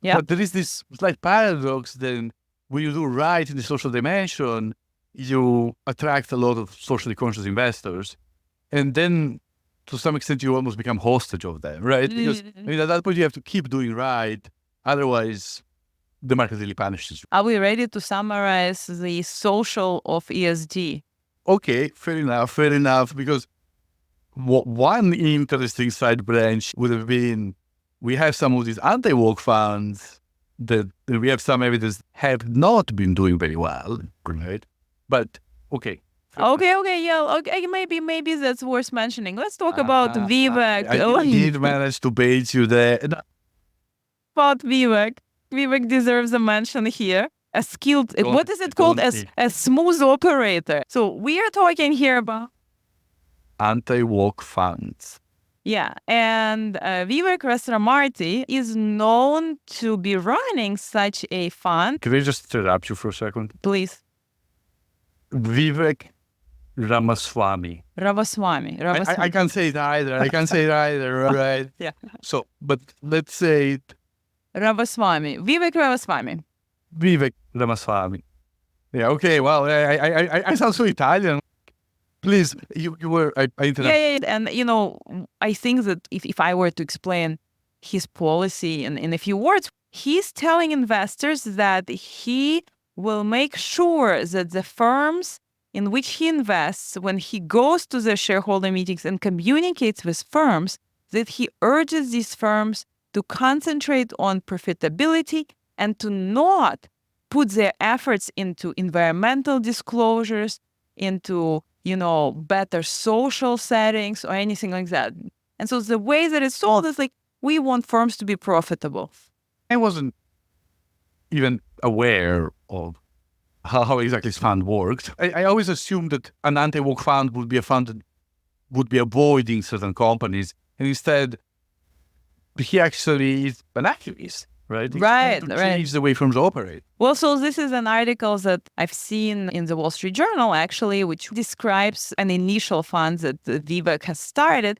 Yeah. But there is this slight paradox then when you do right in the social dimension, you attract a lot of socially conscious investors. And then to some extent, you almost become hostage of them, right? Because at that point, you have to keep doing right. Otherwise, the market really punishes you. Are we ready to summarize the social of ESG? Okay, fair enough. Because one interesting side branch would have been, we have some of these anti-woke funds that we have some evidence have not been doing very well, right? But okay. Maybe that's worth mentioning. Let's talk about Vivek. I did manage to bait you there. About Vivek. Vivek deserves a mention here. A skilled, what is it called? A smooth operator. So we are talking here about anti-woke funds. Yeah, and Vivek Ramaswamy is known to be running such a fund. Can I just interrupt you for a second? Please. Vivek Ramaswamy. Ramaswamy. I can't say it either. Right? Yeah. So, but let's say it. Ramaswamy. Vivek Ramaswamy. Vivek Ramaswamy. Yeah, okay, well, I sound so Italian. Please, you were, I interrupt. Yeah, and I think that if I were to explain his policy in a few words, he's telling investors that he will make sure that the firms in which he invests, when he goes to the shareholder meetings and communicates with firms, that he urges these firms to concentrate on profitability and to not put their efforts into environmental disclosures, into better social settings or anything like that. And so the way that it's sold is like, we want firms to be profitable. I wasn't even aware of how exactly this fund worked. I always assumed that an anti-woke fund would be a fund that would be avoiding certain companies. And instead, he actually is an activist. Right. To change the way firms operate. Well, so this is an article that I've seen in the Wall Street Journal, actually, which describes an initial fund that Vivek has started.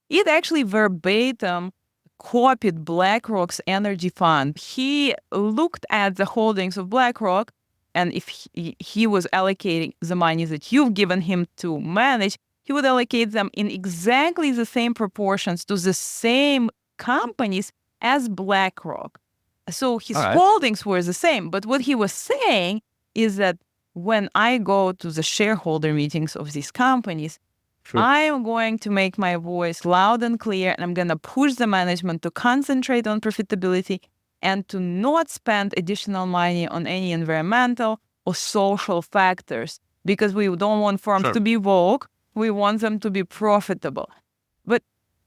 It actually verbatim copied BlackRock's energy fund. He looked at the holdings of BlackRock, and if he was allocating the money that you've given him to manage, he would allocate them in exactly the same proportions to the same companies as BlackRock. So his holdings were the same. But what he was saying is that when I go to the shareholder meetings of these companies, I am going to make my voice loud and clear, and I'm going to push the management to concentrate on profitability and to not spend additional money on any environmental or social factors, because we don't want firms to be woke. We want them to be profitable. But,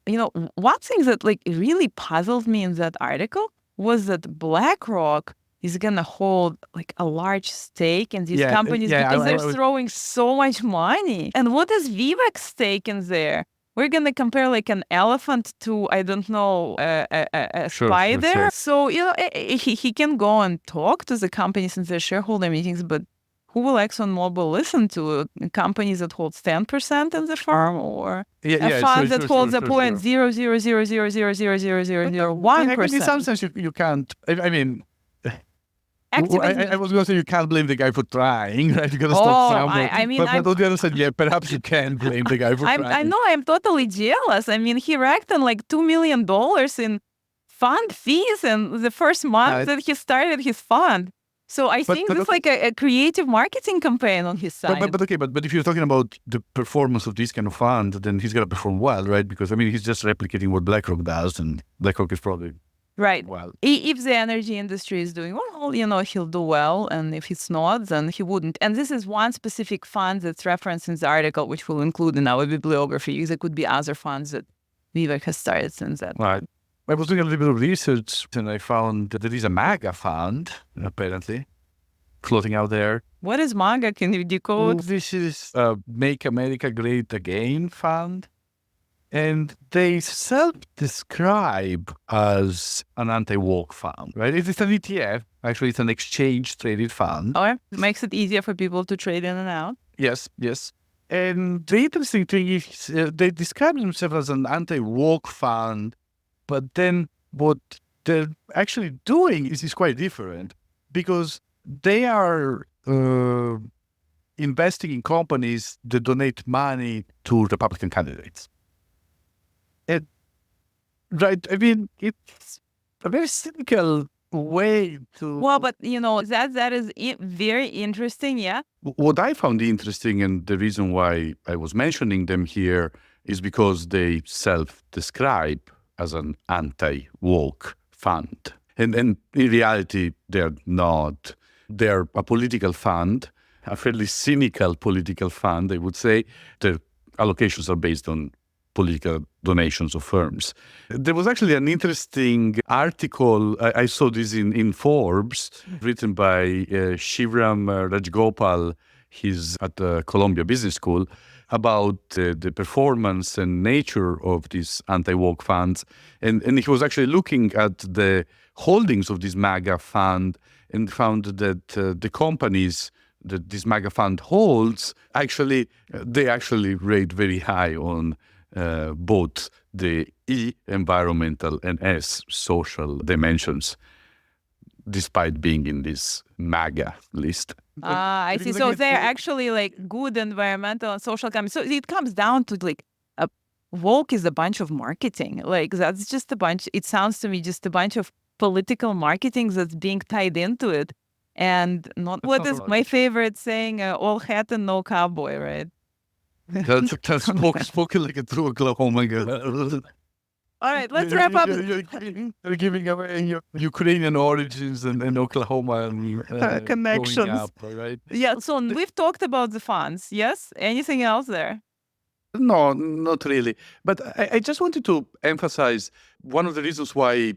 one thing that really puzzled me in that article was that BlackRock is going to hold a large stake in these companies because they're throwing so much money. And what is Vivek's stake in there? We're going to compare an elephant to, I don't know, a spider. So, he can go and talk to the companies in their shareholder meetings, but who will ExxonMobil listen to? Companies that hold 10% in the firm, or a fund that holds a 0.000000001%? In some sense, you can't. I mean, I was going to say you can't blame the guy for trying, right? You got to start somewhere. But on the other side, perhaps you can blame the guy for trying. I know, I'm totally jealous. I mean, he racked in $2 million in fund fees in the first month that he started his fund. So I think it's a creative marketing campaign on his side. But if you're talking about the performance of this kind of fund, then he's going to perform well, right? Because, he's just replicating what BlackRock does, and BlackRock is probably well. If the energy industry is doing well, he'll do well. And if it's not, then he wouldn't. And this is one specific fund that's referenced in the article, which we'll include in our bibliography. There could be other funds that Vivek has started since then. Right. I was doing a little bit of research, and I found that there is a MAGA fund, apparently, floating out there. What is MAGA? Can you decode? This is a Make America Great Again fund. And they self-describe as an anti-woke fund, right? It's an ETF. Actually, it's an exchange-traded fund. Okay. Makes it easier for people to trade in and out. Yes. And the interesting thing is they describe themselves as an anti-woke fund, but then what they're actually doing is quite different because they are investing in companies that donate money to Republican candidates. And, right, I mean, it's a very cynical way to... Well, but that is very interesting, yeah. What I found interesting, and the reason why I was mentioning them here, is because they self-describe as an anti-woke fund. And in reality, they're not. They're a political fund, a fairly cynical political fund, I would say. Their allocations are based on political donations of firms. There was actually an interesting article, I saw this in Forbes, written by Shivram Rajgopal. He's at the Columbia Business School, about the performance and nature of these anti-woke funds. And he was actually looking at the holdings of this MAGA fund and found that the companies that this MAGA fund holds, they actually rate very high on both the E, environmental, and S, social dimensions, despite being in this MAGA list. I see. So they're actually like good environmental and social companies. So it comes down to like woke is a bunch of marketing. Like that's just a bunch. It sounds to me just a bunch of political marketing that's being tied into it, and not what is my favorite saying: "All hat and no cowboy," right? That's spoken like a true Oklahoma girl. All right, let's wrap up. You're giving away your Ukrainian origins and Oklahoma and connections. Up, right? Yeah, so we've talked about the funds. Yes? Anything else there? No, not really. But I just wanted to emphasize one of the reasons why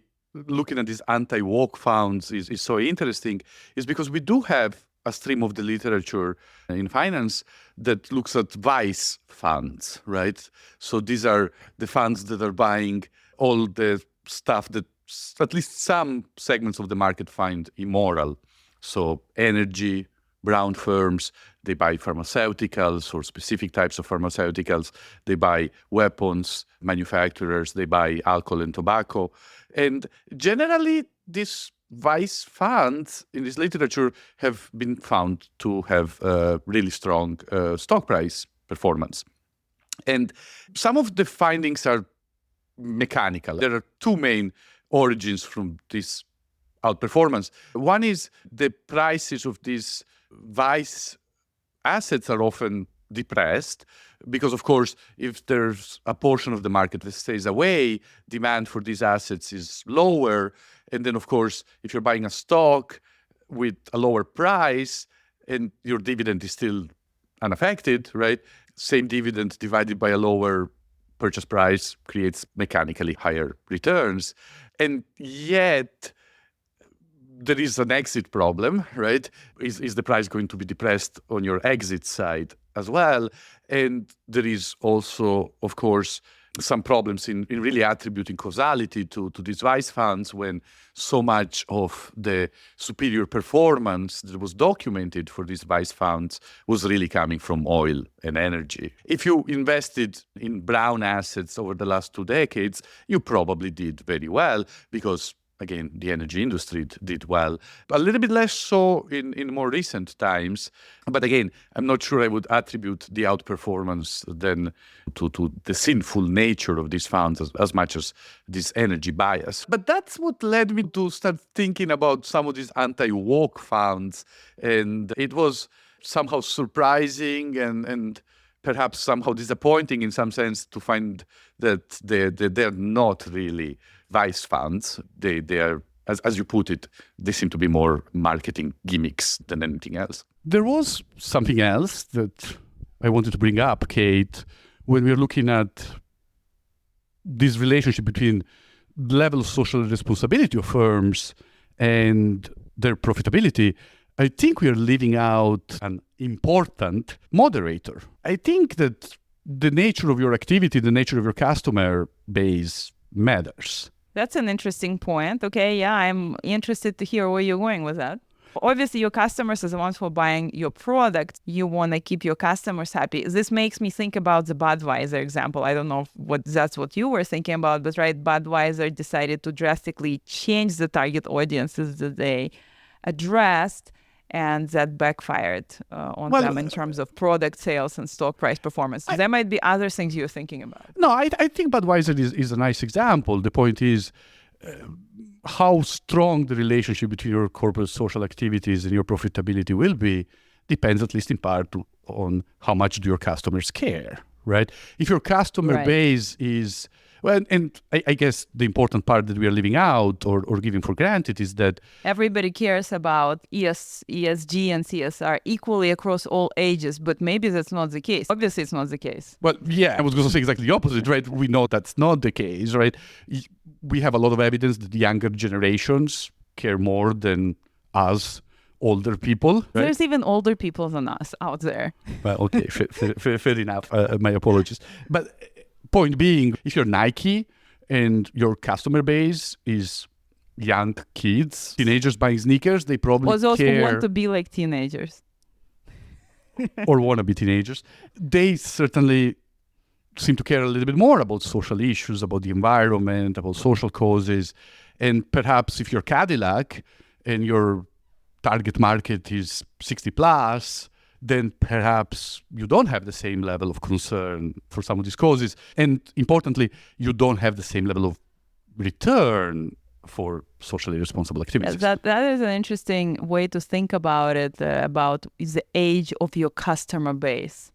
looking at these anti-woke funds is so interesting is because we do have a stream of the literature in finance that looks at vice funds, right? So these are the funds that are buying all the stuff that at least some segments of the market find immoral. So energy, brown firms, they buy pharmaceuticals or specific types of pharmaceuticals. They buy weapons manufacturers, they buy alcohol and tobacco. And generally, these vice funds in this literature have been found to have really strong stock price performance. And some of the findings are mechanical. There are two main origins from this outperformance. One is the prices of these vice assets are often depressed because, of course, if there's a portion of the market that stays away, demand for these assets is lower. And then, of course, if you're buying a stock with a lower price and your dividend is still unaffected, right? Same dividend divided by a lower purchase price creates mechanically higher returns. And yet, there is an exit problem, right? Is the price going to be depressed on your exit side as well? And there is also, of course, some problems in really attributing causality to these vice funds when so much of the superior performance that was documented for these vice funds was really coming from oil and energy. If you invested in brown assets over the last 2 decades, you probably did very well because, again, the energy industry did well. A little bit less so in more recent times. But again, I'm not sure I would attribute the outperformance then to the sinful nature of these funds as much as this energy bias. But that's what led me to start thinking about some of these anti-woke funds. And it was somehow surprising and perhaps somehow disappointing in some sense to find that they're not really vice funds. They are, as you put it, they seem to be more marketing gimmicks than anything else. There was something else that I wanted to bring up, Kate, when we're looking at this relationship between the level of social responsibility of firms and their profitability. I think we are leaving out an important moderator. I think that the nature of your activity, the nature of your customer base matters. That's an interesting point. Okay, yeah, I'm interested to hear where you're going with that. Obviously, your customers are the ones who are buying your product. You want to keep your customers happy. This makes me think about the Budweiser example. I don't know if that's what you were thinking about, but right, Budweiser decided to drastically change the target audiences that they addressed, and that backfired on them in terms of product sales and stock price performance. There might be other things you're thinking about. No, I think Budweiser is a nice example. The point is how strong the relationship between your corporate social activities and your profitability will be depends, at least in part, on how much do your customers care, right? If your customer base is... Well, and I guess the important part that we are leaving out or giving for granted is that everybody cares about ESG and CSR equally across all ages, but maybe that's not the case. Obviously, it's not the case. Well, yeah, I was going to say exactly the opposite, right? We know that's not the case, right? We have a lot of evidence that the younger generations care more than us older people. Right? There's even older people than us out there. Well, okay, fair enough. My apologies. But point being, if you're Nike and your customer base is young kids, teenagers buying sneakers, they probably or those care. who want to be like teenagers. Or want to be teenagers. They certainly seem to care a little bit more about social issues, about the environment, about social causes. And perhaps if you're Cadillac and your target market is 60 plus, then perhaps you don't have the same level of concern for some of these causes. And importantly, you don't have the same level of return for socially responsible activities. That is an interesting way to think about it, about the age of your customer base.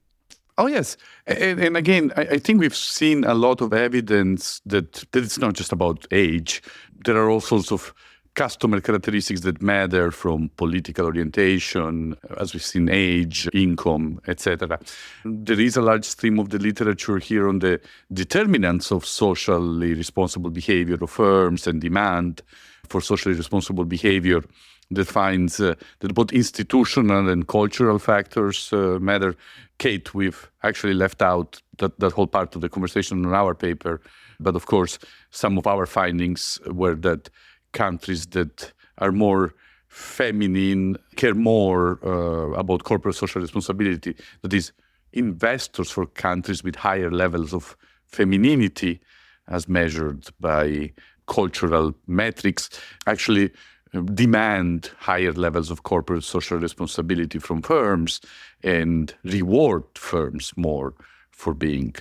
Oh, yes. And again, I think we've seen a lot of evidence that it's not just about age. There are all sorts of customer characteristics that matter, from political orientation, as we've seen, age, income, etc. There is a large stream of the literature here on the determinants of socially responsible behavior of firms and demand for socially responsible behavior that finds that both institutional and cultural factors matter. Kate, we've actually left out that whole part of the conversation on our paper. But of course, some of our findings were that countries that are more feminine care more about corporate social responsibility. That is, investors for countries with higher levels of femininity, as measured by cultural metrics, actually demand higher levels of corporate social responsibility from firms and reward firms more for being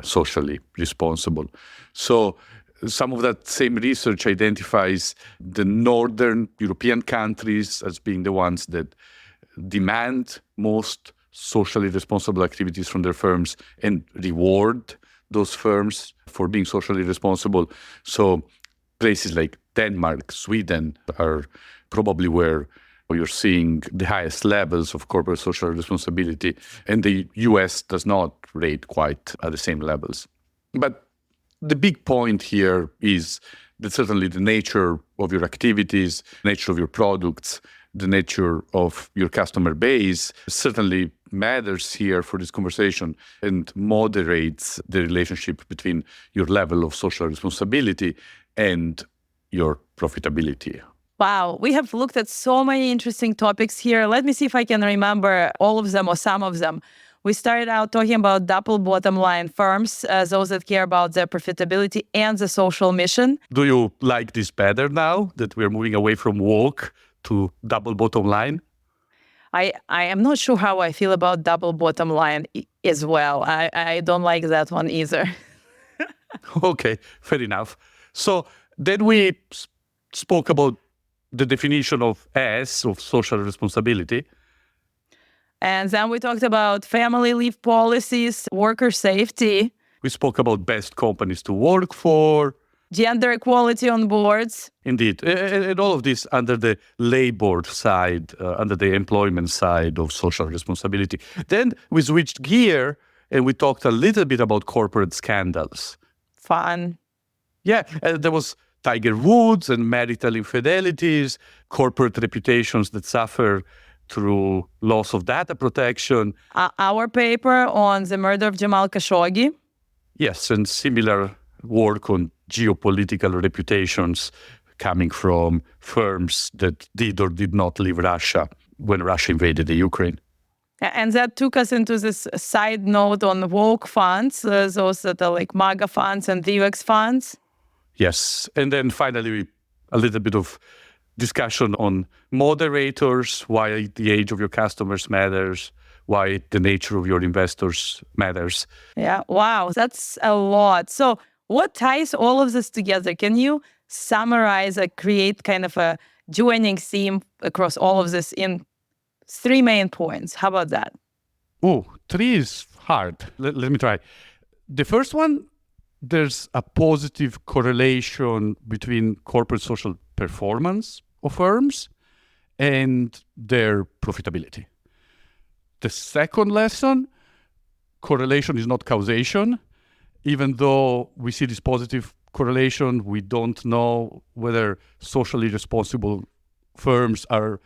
socially responsible. So some of that same research identifies the Northern European countries as being the ones that demand most socially responsible activities from their firms and reward those firms for being socially responsible. So places like Denmark, Sweden are probably where you're seeing the highest levels of corporate social responsibility, and the US does not rate quite at the same levels. But the big point here is that certainly the nature of your activities, nature of your products, the nature of your customer base certainly matters here for this conversation and moderates the relationship between your level of social responsibility and your profitability. Wow, we have looked at so many interesting topics here. Let me see if I can remember all of them or some of them. We started out talking about double bottom line firms, those that care about their profitability and the social mission. Do you like this better now that we're moving away from woke to double bottom line? I am not sure how I feel about double bottom line as well. I don't like that one either. Okay, fair enough. So then we spoke about the definition of S, of social responsibility. And then we talked about family leave policies, worker safety. We spoke about best companies to work for. Gender equality on boards. Indeed. And all of this under the labor side, under the employment side of social responsibility. Then we switched gear and we talked a little bit about corporate scandals. Fun. Yeah, there was Tiger Woods and marital infidelities, corporate reputations that suffer through loss of data protection. Our paper on the murder of Jamal Khashoggi. Yes, and similar work on geopolitical reputations coming from firms that did or did not leave Russia when Russia invaded the Ukraine. And that took us into this side note on woke funds, those that are like MAGA funds and VX funds. Yes. And then finally, a little bit of discussion on moderators, why the age of your customers matters, why the nature of your investors matters. Yeah, wow, that's a lot. So what ties all of this together? Can you summarize or create kind of a joining theme across all of this in 3 main points? How about that? Oh, 3 is hard. Let me try. The first one, there's a positive correlation between corporate social performance of firms and their profitability. The second lesson, correlation is not causation. Even though we see this positive correlation, we don't know whether socially responsible firms are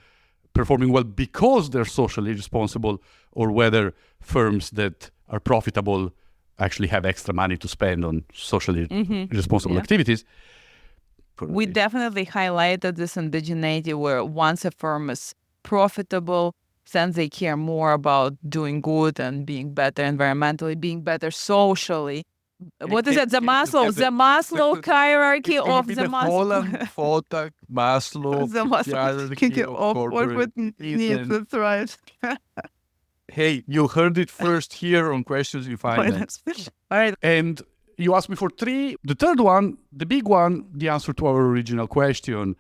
performing well because they're socially responsible, or whether firms that are profitable actually have extra money to spend on socially responsible activities. We definitely highlighted this indigeneity where once a firm is profitable, then they care more about doing good and being better environmentally, being better socially. What is it? The Maslow hierarchy of the Holland, Fotak, Maslow, the hierarchy of corporate needs. That's right. Hey, you heard it first here on Questions in Finance. All right. And you asked me for 3. The third one, the big one, the answer to our original question,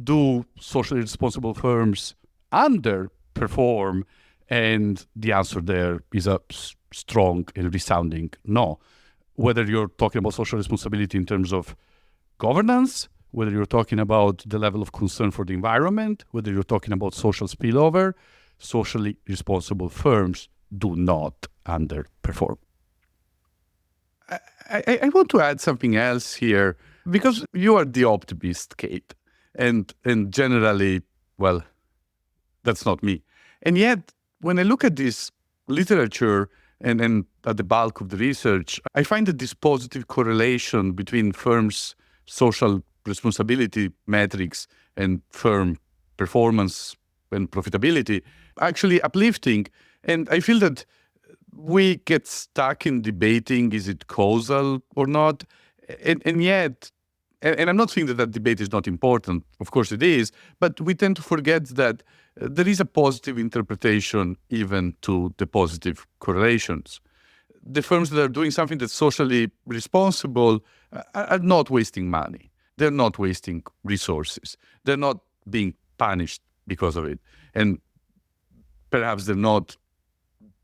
do socially responsible firms underperform? And the answer there is a strong and resounding no. Whether you're talking about social responsibility in terms of governance, whether you're talking about the level of concern for the environment, whether you're talking about social spillover, socially responsible firms do not underperform. I want to add something else here, because you are the optimist, Kate, and generally, well, that's not me. And yet, when I look at this literature and at the bulk of the research, I find that this positive correlation between firms' social responsibility metrics and firm performance and profitability actually uplifting. And I feel that we get stuck in debating, is it causal or not? And yet, and I'm not saying that debate is not important, of course it is, but we tend to forget that there is a positive interpretation even to the positive correlations. The firms that are doing something that's socially responsible are not wasting money. They're not wasting resources. They're not being punished because of it. And perhaps they're not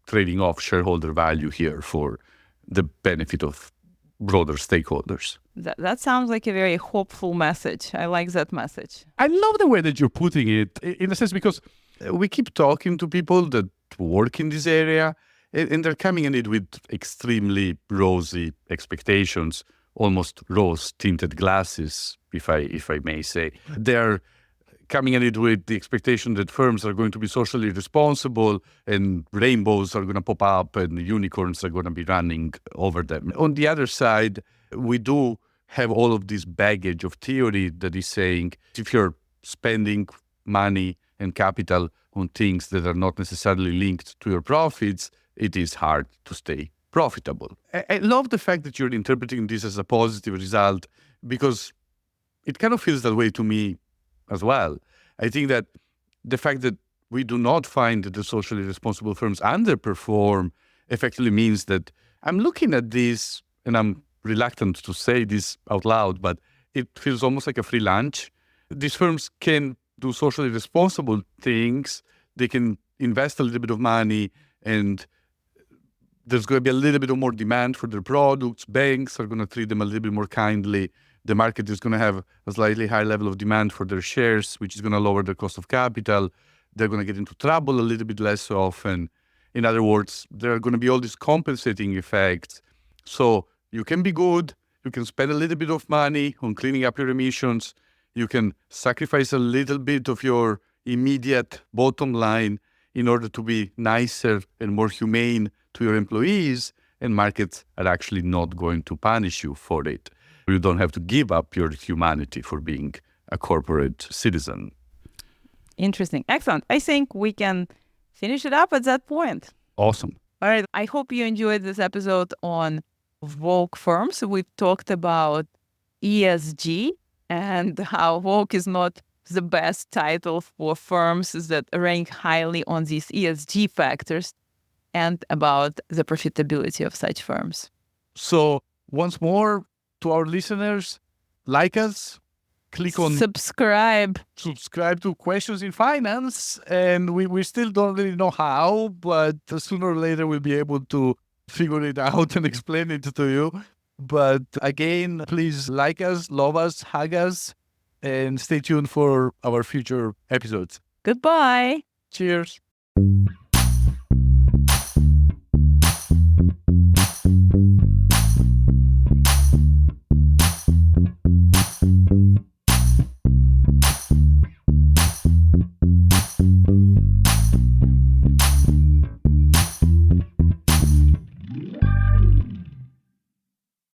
trading off shareholder value here for the benefit of broader stakeholders. That sounds like a very hopeful message. I like that message. I love the way that you're putting it, in a sense, because we keep talking to people that work in this area, and they're coming in it with extremely rosy expectations, almost rose-tinted glasses, if I may say. They're coming at it with the expectation that firms are going to be socially responsible and rainbows are going to pop up and unicorns are going to be running over them. On the other side, we do have all of this baggage of theory that is saying if you're spending money and capital on things that are not necessarily linked to your profits, it is hard to stay profitable. I love the fact that you're interpreting this as a positive result, because it kind of feels that way to me as well. I think that the fact that we do not find that the socially responsible firms underperform effectively means that I'm looking at this, and I'm reluctant to say this out loud, but it feels almost like a free lunch. These firms can do socially responsible things. They can invest a little bit of money, and there's going to be a little bit of more demand for their products. Banks are going to treat them a little bit more kindly. The market is going to have a slightly higher level of demand for their shares, which is going to lower their cost of capital. They're going to get into trouble a little bit less often. In other words, there are going to be all these compensating effects. So you can be good. You can spend a little bit of money on cleaning up your emissions. You can sacrifice a little bit of your immediate bottom line in order to be nicer and more humane to your employees, and markets are actually not going to punish you for it. You don't have to give up your humanity for being a corporate citizen. Interesting. Excellent. I think we can finish it up at that point. Awesome. All right. I hope you enjoyed this episode on woke firms. We've talked about ESG and how woke is not the best title for firms that rank highly on these ESG factors, and about the profitability of such firms. So once more to our listeners, like us, click on subscribe to Questions in Finance. And we still don't really know how, but sooner or later we'll be able to figure it out and explain it to you. But again, please like us, love us, hug us, and stay tuned for our future episodes. Goodbye. Cheers.